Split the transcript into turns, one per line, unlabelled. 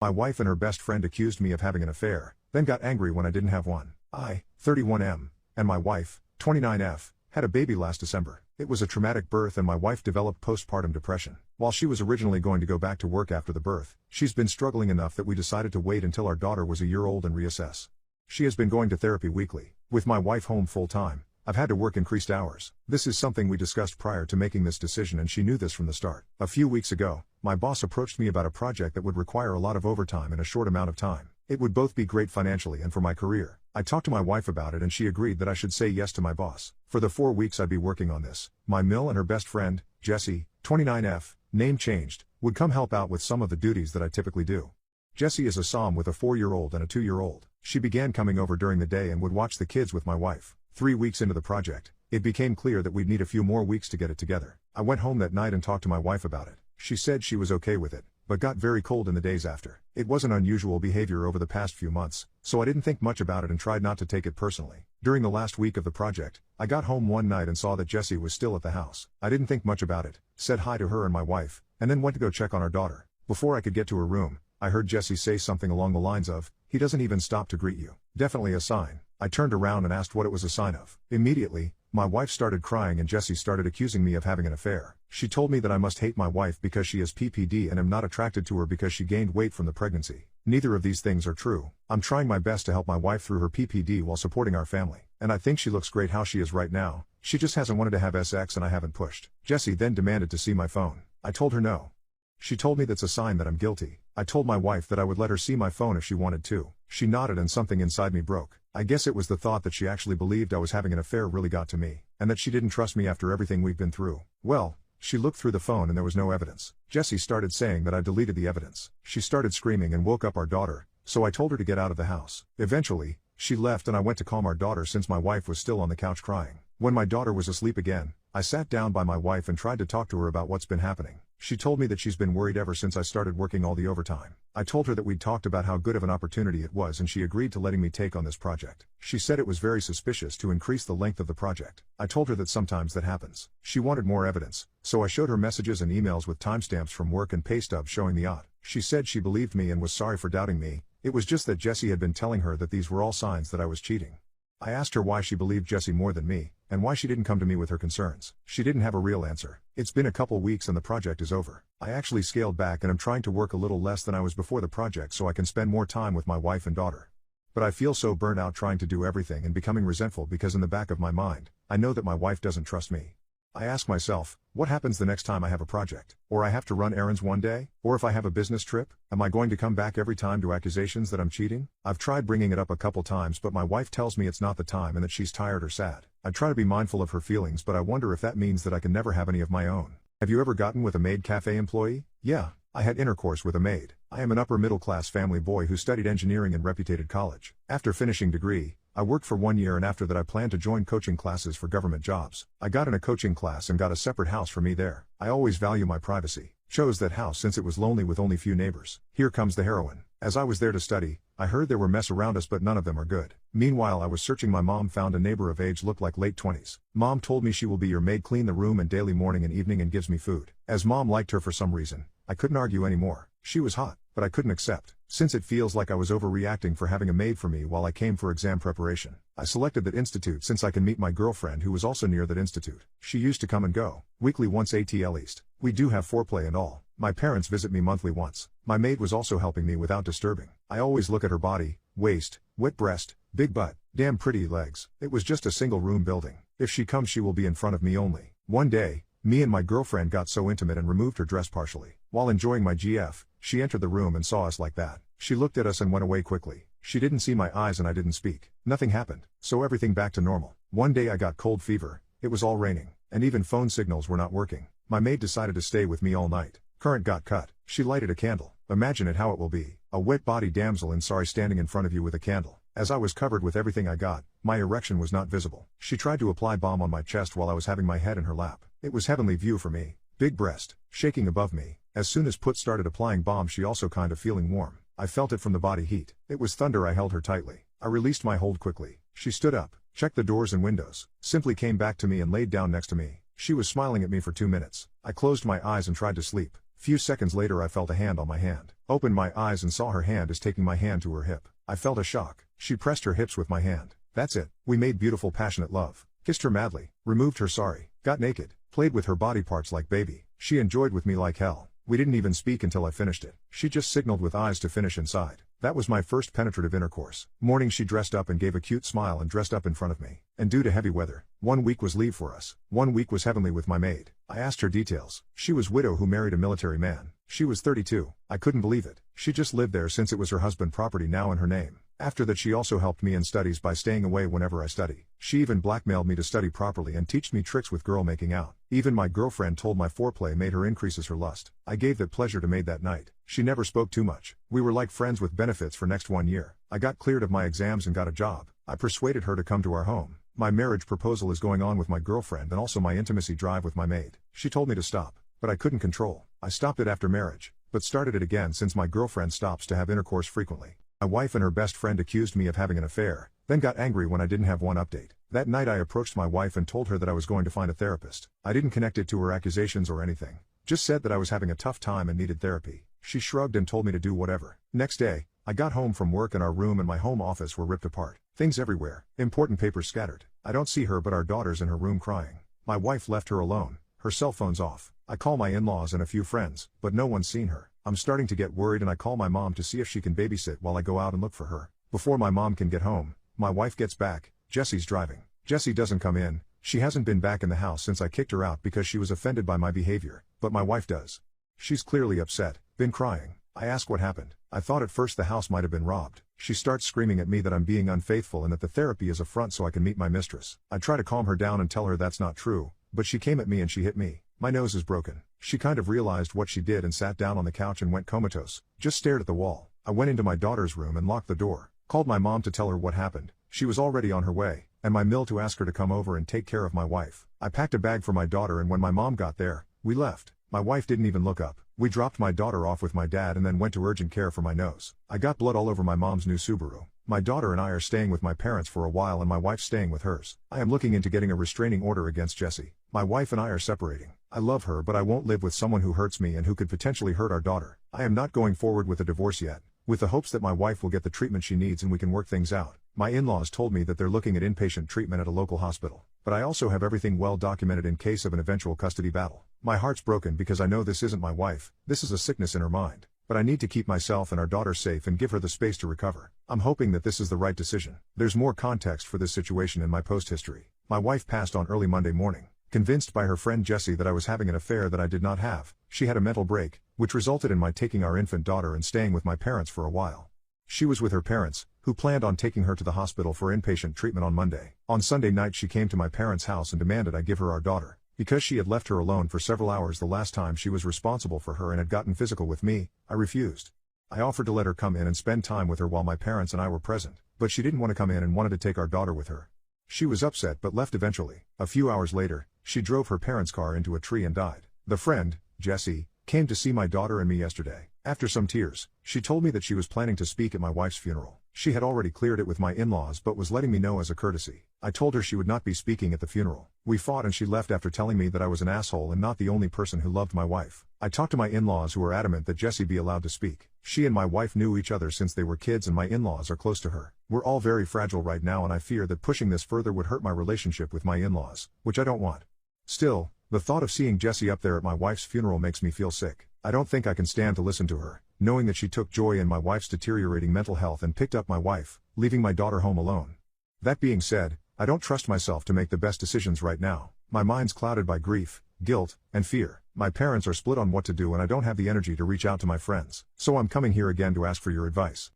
My wife and her best friend accused me of having an affair, then got angry when I didn't have one. I, 31M, and my wife, 29F, had a baby last December. It was a traumatic birth and my wife developed postpartum depression. While she was originally going to go back to work after the birth, she's been struggling enough that we decided to wait until our daughter was a year old and reassess. She has been going to therapy weekly. With my wife home full-time, I've had to work increased hours. This is something we discussed prior to making this decision and she knew this from the start. A few weeks ago, my boss approached me about a project that would require a lot of overtime in a short amount of time. It would both be great financially and for my career. I talked to my wife about it and she agreed that I should say yes to my boss. For the 4 weeks I'd be working on this, my mill and her best friend, Jessie, 29F, name changed, would come help out with some of the duties that I typically do. Jessie is a SOM with a 4-year-old and a 2-year-old. She began coming over during the day and would watch the kids with my wife. 3 weeks into the project, it became clear that we'd need a few more weeks to get it together. I went home that night and talked to my wife about it. She said she was okay with it, but got very cold in the days after. It wasn't unusual behavior over the past few months, so I didn't think much about it and tried not to take it personally. During the last week of the project, I got home one night and saw that Jessie was still at the house. I didn't think much about it, said hi to her and my wife, and then went to go check on our daughter. Before I could get to her room, I heard Jessie say something along the lines of, "He doesn't even stop to greet you." Definitely a sign. I turned around and asked what it was a sign of. Immediately, my wife started crying and Jessie started accusing me of having an affair. She told me that I must hate my wife because she has PPD and am not attracted to her because she gained weight from the pregnancy. Neither of these things are true. I'm trying my best to help my wife through her PPD while supporting our family, and I think she looks great how she is right now. She just hasn't wanted to have sex and I haven't pushed. Jessie then demanded to see my phone. I told her no. She told me that's a sign that I'm guilty. I told my wife that I would let her see my phone if she wanted to. She nodded and something inside me broke. I guess it was the thought that she actually believed I was having an affair really got to me, and that she didn't trust me after everything we've been through. Well, she looked through the phone and there was no evidence. Jessie started saying that I deleted the evidence. She started screaming and woke up our daughter, so I told her to get out of the house. Eventually, she left and I went to calm our daughter since my wife was still on the couch crying. When my daughter was asleep again, I sat down by my wife and tried to talk to her about what's been happening. She told me that she's been worried ever since I started working all the overtime. I told her that we'd talked about how good of an opportunity it was and she agreed to letting me take on this project. She said it was very suspicious to increase the length of the project. I told her that sometimes that happens. She wanted more evidence, so I showed her messages and emails with timestamps from work and pay stubs showing the odd. She said she believed me and was sorry for doubting me. It was just that Jessie had been telling her that these were all signs that I was cheating. I asked her why she believed Jessie more than me, and why she didn't come to me with her concerns. She didn't have a real answer. It's been a couple weeks and the project is over. I actually scaled back and I'm trying to work a little less than I was before the project so I can spend more time with my wife and daughter. But I feel so burnt out trying to do everything and becoming resentful because in the back of my mind, I know that my wife doesn't trust me. I ask myself, what happens the next time I have a project? Or I have to run errands one day? Or if I have a business trip? Am I going to come back every time to accusations that I'm cheating? I've tried bringing it up a couple times but my wife tells me it's not the time and that she's tired or sad. I try to be mindful of her feelings but I wonder if that means that I can never have any of my own. Have you ever gotten with a maid cafe employee? Yeah, I had intercourse with a maid. I am an upper middle class family boy who studied engineering in reputed college. After finishing degree, I worked for 1 year and after that I planned to join coaching classes for government jobs. I got in a coaching class and got a separate house for me there. I always value my privacy. Chose that house since it was lonely with only few neighbors. Here comes the heroine. As I was there to study, I heard there were mess around us but none of them are good. Meanwhile I was searching my mom found a neighbor of age looked like late 20s. Mom told me she will be your maid clean the room and daily morning and evening and gives me food. As mom liked her for some reason, I couldn't argue anymore. She was hot, but I couldn't accept. Since it feels like I was overreacting for having a maid for me while I came for exam preparation. I selected that institute since I can meet my girlfriend who was also near that institute. She used to come and go, weekly once at least. We do have foreplay and all. My parents visit me monthly once. My maid was also helping me without disturbing. I always look at her body, waist, wet breast, big butt, damn pretty legs. It was just a single room building. If she comes she will be in front of me only. One day, me and my girlfriend got so intimate and removed her dress partially. While enjoying my GF, she entered the room and saw us like that. She looked at us and went away quickly. She didn't see my eyes and I didn't speak. Nothing happened, so everything back to normal. One day I got cold fever, it was all raining, and even phone signals were not working. My maid decided to stay with me all night. Current got cut. She lighted a candle. Imagine it how it will be. A wet body damsel in sorry standing in front of you with a candle. As I was covered with everything I got, my erection was not visible. She tried to apply balm on my chest while I was having my head in her lap. It was heavenly view for me. Big breast, shaking above me. As soon as Put started applying balm she also kind of feeling warm. I felt it from the body heat. It was thunder. I held her tightly. I released my hold quickly. She stood up, checked the doors and windows, simply came back to me and laid down next to me. She was smiling at me for 2 minutes. I closed my eyes and tried to sleep. Few seconds later I felt a hand on my hand. Opened my eyes and saw her hand is taking my hand to her hip. I felt a shock. She pressed her hips with my hand. That's it. We made beautiful passionate love. Kissed her madly. Removed her sari. Got naked. Played with her body parts like baby. She enjoyed with me like hell. We didn't even speak until I finished it. She just signaled with eyes to finish inside. That was my first penetrative intercourse. Morning she dressed up and gave a cute smile and dressed up in front of me. And due to heavy weather, 1 week was leave for us. 1 week was heavenly with my maid. I asked her details. She was widow who married a military man. She was 32. I couldn't believe it. She just lived there since it was her husband property now in her name. After that she also helped me in studies by staying away whenever I study. She even blackmailed me to study properly and teach me tricks with girl making out. Even my girlfriend told my foreplay made her increases her lust. I gave that pleasure to maid that night. She never spoke too much. We were like friends with benefits for next 1 year. I got cleared of my exams and got a job. I persuaded her to come to our home. My marriage proposal is going on with my girlfriend and also my intimacy drive with my maid. She told me to stop, but I couldn't control. I stopped it after marriage, but started it again since my girlfriend stops to have intercourse frequently. My wife and her best friend accused me of having an affair, then got angry when I didn't have one update. That night I approached my wife and told her that I was going to find a therapist. I didn't connect it to her accusations or anything. Just said that I was having a tough time and needed therapy. She shrugged and told me to do whatever. Next day, I got home from work and our room and my home office were ripped apart. Things everywhere. Important papers scattered. I don't see her but our daughter's in her room crying. My wife left her alone. Her cell phone's off. I call my in-laws and a few friends, but no one's seen her. I'm starting to get worried and I call my mom to see if she can babysit while I go out and look for her. Before my mom can get home, my wife gets back. Jesse's driving. Jessie doesn't come in. She hasn't been back in the house since I kicked her out because she was offended by my behavior, but my wife does. She's clearly upset, been crying. I ask what happened. I thought at first the house might have been robbed. She starts screaming at me that I'm being unfaithful and that the therapy is a front so I can meet my mistress. I try to calm her down and tell her that's not true, but she came at me and she hit me. My nose is broken. She kind of realized what she did and sat down on the couch and went comatose, just stared at the wall. I went into my daughter's room and locked the door, called my mom to tell her what happened. She was already on her way, and my mill to ask her to come over and take care of my wife. I packed a bag for my daughter and when my mom got there, we left. My wife didn't even look up. We dropped my daughter off with my dad and then went to urgent care for my nose. I got blood all over my mom's new Subaru. My daughter and I are staying with my parents for a while and my wife's staying with hers. I am looking into getting a restraining order against Jessie. My wife and I are separating. I love her but I won't live with someone who hurts me and who could potentially hurt our daughter. I am not going forward with a divorce yet, with the hopes that my wife will get the treatment she needs and we can work things out. My in-laws told me that they're looking at inpatient treatment at a local hospital, but I also have everything well documented in case of an eventual custody battle. My heart's broken because I know this isn't my wife, this is a sickness in her mind, but I need to keep myself and our daughter safe and give her the space to recover. I'm hoping that this is the right decision. There's more context for this situation in my post history. My wife passed on early Monday morning. Convinced by her friend Jessie that I was having an affair that I did not have, she had a mental break, which resulted in my taking our infant daughter and staying with my parents for a while. She was with her parents, who planned on taking her to the hospital for inpatient treatment on Monday. On Sunday night she came to my parents' house and demanded I give her our daughter. Because she had left her alone for several hours the last time she was responsible for her and had gotten physical with me, I refused. I offered to let her come in and spend time with her while my parents and I were present, but she didn't want to come in and wanted to take our daughter with her. She was upset but left eventually. A few hours later, she drove her parents' car into a tree and died. The friend, Jessie, came to see my daughter and me yesterday. After some tears, she told me that she was planning to speak at my wife's funeral. She had already cleared it with my in-laws but was letting me know as a courtesy. I told her she would not be speaking at the funeral. We fought and she left after telling me that I was an asshole and not the only person who loved my wife. I talked to my in-laws who were adamant that Jessie be allowed to speak. She and my wife knew each other since they were kids and my in-laws are close to her. We're all very fragile right now and I fear that pushing this further would hurt my relationship with my in-laws, which I don't want. Still, the thought of seeing Jessie up there at my wife's funeral makes me feel sick. I don't think I can stand to listen to her, knowing that she took joy in my wife's deteriorating mental health and picked up my wife, leaving my daughter home alone. That being said, I don't trust myself to make the best decisions right now. My mind's clouded by grief, guilt, and fear. My parents are split on what to do and I don't have the energy to reach out to my friends. So I'm coming here again to ask for your advice.